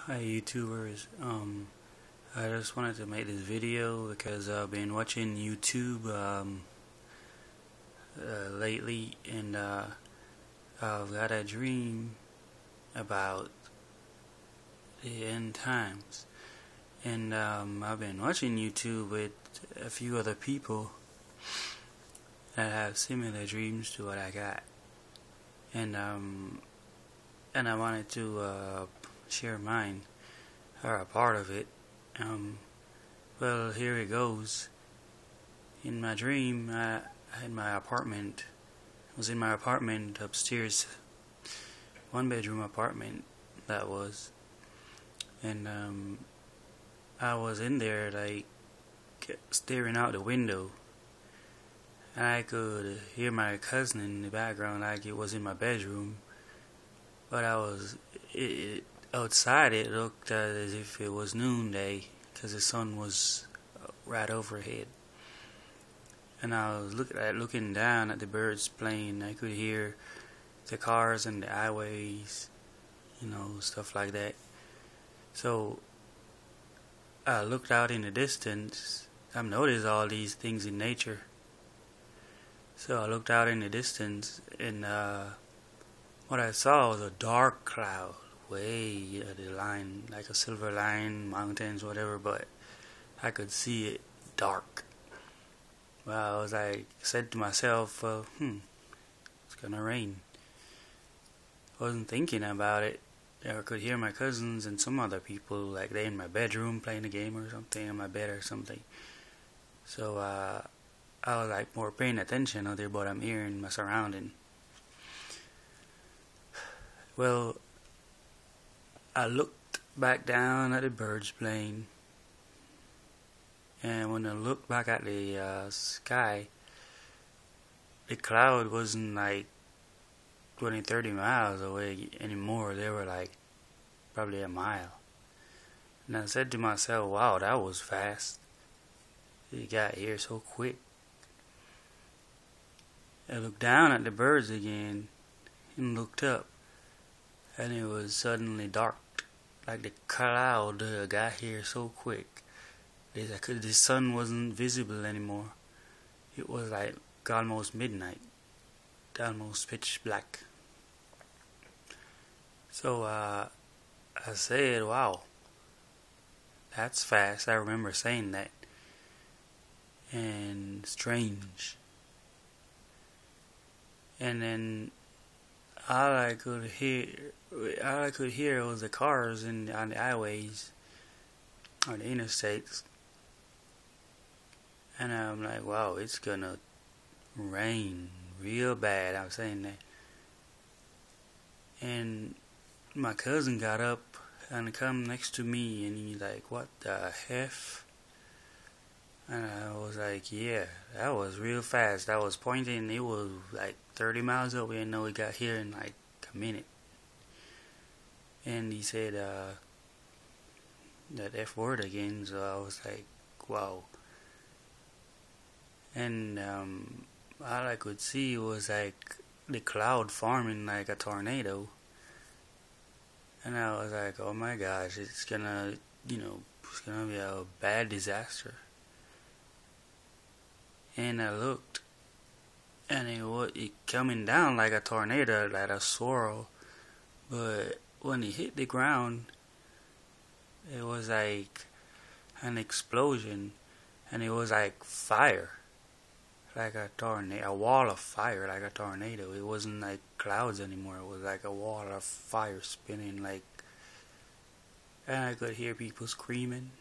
Hi YouTubers. I just wanted to make this video because I've been watching YouTube lately, and I've got a dream about the end times. And I've been watching YouTube with a few other people that have similar dreams to what I got, and I wanted to share mine or a part of it. Um, Well, here it goes. In my dream, I had my apartment. I was in my apartment upstairs, one bedroom apartment that was, and I was in there like staring out the window, and I could hear my cousin in the background like it was in my bedroom, but outside. It looked as if it was noonday because the sun was right overhead. And I was looking down at the birds playing. I could hear the cars and the highways, stuff like that. So I looked out in the distance. I've noticed all these things in nature. So I looked out in the distance, and what I saw was a dark cloud, way at the line, like a silver line, mountains, whatever, but I could see it dark. Well, I was like, said to myself, it's gonna rain. I wasn't thinking about it. I could hear my cousins and some other people, like they in my bedroom playing a game or something, in my bed or something. So I was like more paying attention to what I'm hearing, my surrounding. Well, I looked back down at the birds playing, and when I looked back at the sky, the cloud wasn't like 20, 30 miles away anymore. They were like probably a mile. And I said to myself, wow, that was fast. It got here so quick. I looked down at the birds again and looked up, and it was suddenly dark. Like the cloud got here so quick. The sun wasn't visible anymore. It was like almost midnight, almost pitch black. So I said, wow, that's fast. I remember saying that. And strange. And then all I could hear, was the cars on the highways, on the interstates. And I'm like, wow, it's gonna rain real bad. I was saying that. And my cousin got up and come next to me, and he's like, what the F? And I was like, yeah, that was real fast. I was pointing, it was like 30 miles away, and we got here in like a minute. And he said that F word again, so I was like, wow. And all I could see was like the cloud forming like a tornado. And I was like, oh my gosh, it's gonna be a bad disaster. And I looked, and it coming down like a tornado, like a swirl. But when it hit the ground, it was like an explosion, and it was like fire, like a tornado, a wall of fire, like a tornado. It wasn't like clouds anymore. It was like a wall of fire spinning, like, and I could hear people screaming,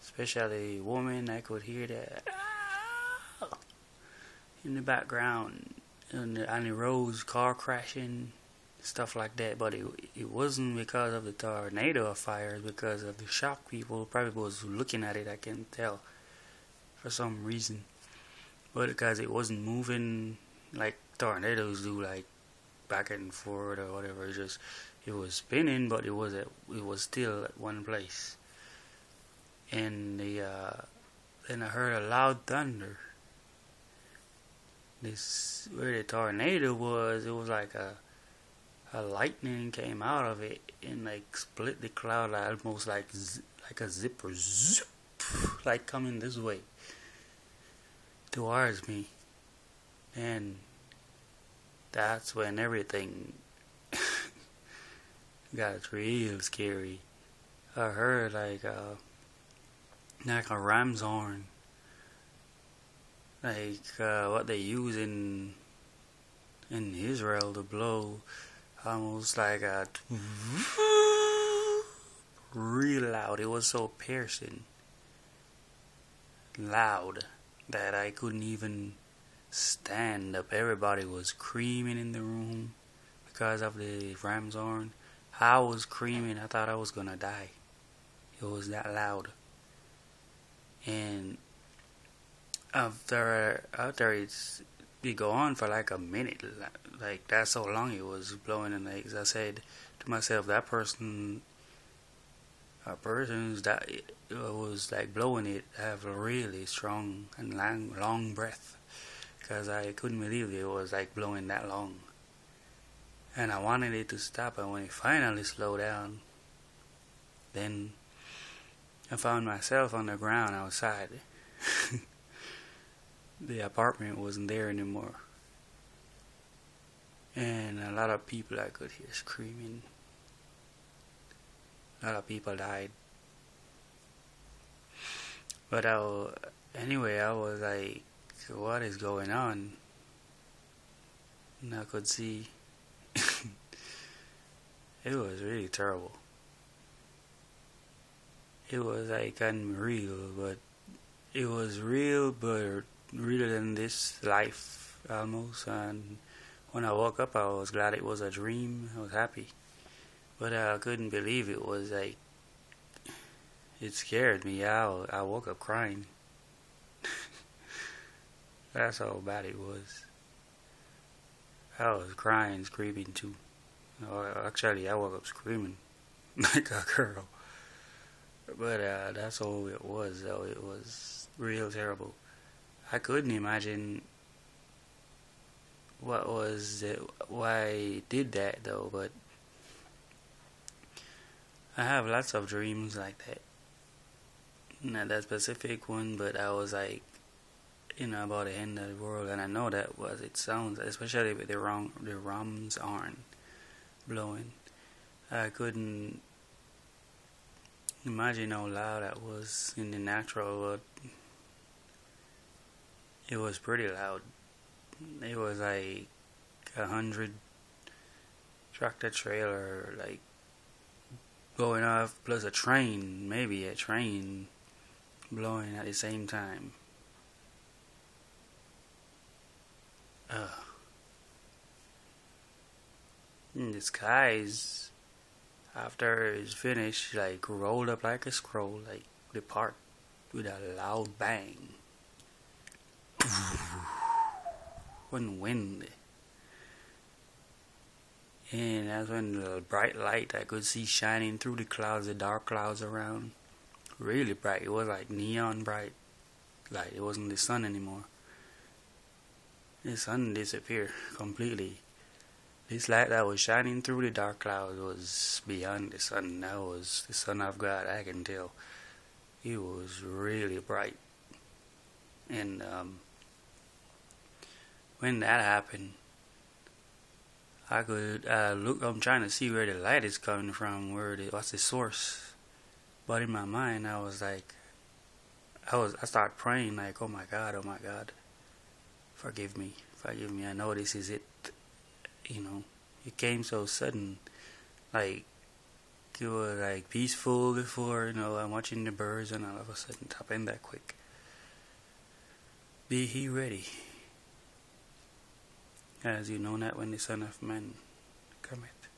especially women. I could hear that in the background, and the roads, car crashing, stuff like that. But it wasn't because of the tornado of fire, because of the shock people probably was looking at it. I can tell for some reason, but because it wasn't moving like tornadoes do, like back and forth or whatever. It was spinning, but it was still at one place. And then I heard a loud thunder. This where the tornado was, it was like a a lightning came out of it and like split the cloud, like, almost like a zipper, zip, like coming this way towards me. And that's when everything got real scary. I heard like a ram's horn, like what they use in Israel to blow, almost like a real loud. It was so piercing loud that I couldn't even stand up. Everybody was screaming in the room because of the ram's horn. I was screaming. I thought I was gonna die. It was that loud. And after it go on for like a minute, like that's so long it was blowing. And like I said to myself, that person, a person that was like blowing it, have a really strong and long breath, because I couldn't believe it was like blowing that long. And I wanted it to stop, and when it finally slowed down, then I found myself on the ground outside. The apartment wasn't there anymore. And a lot of people I could hear screaming. A lot of people died. But anyway, I was like, what is going on? And I could see it was really terrible. It was like unreal, but it was real, but realer than this life almost. And when I woke up, I was glad it was a dream. I was happy, but I couldn't believe it was like, it scared me. I woke up crying. That's how bad it was. I was crying, screaming too. Actually, I woke up screaming like a girl. But that's all it was, though. It was real terrible. I couldn't imagine why it did that, though. But I have lots of dreams like that. Not that specific one, but I was like, about the end of the world, and I know that was it sounds, especially with the ram's horn blowing. I couldn't imagine how loud that was in the natural, but it was pretty loud. It was like 100 tractor trailer like going off, plus a train, maybe a train blowing at the same time. In the skies, after it's finished, like rolled up like a scroll, like depart with a loud bang. One wind. And that's when the bright light I could see shining through the clouds, the dark clouds around. Really bright. It was like neon bright light. It wasn't the sun anymore. The sun disappeared completely. This light that was shining through the dark clouds was beyond the sun. That was the Son of God, I can tell. It was really bright. And when that happened, I could look. I'm trying to see where the light is coming from. What's the source? But in my mind, I was like, I started praying like, oh my God, forgive me. I know this is it. It came so sudden. Like, it was like peaceful before. I'm watching the birds, and all of a sudden, it happened that quick. Be he ready, as you know not when the Son of Man cometh.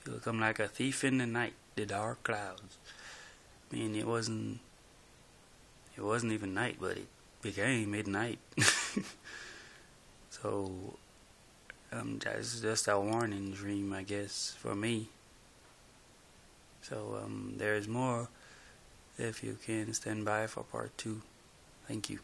He will come like a thief in the night, the dark clouds. I mean, it wasn't even night, but it became midnight. So, that's just a warning dream, I guess, for me. So, there's more. If you can stand by for part 2. Thank you.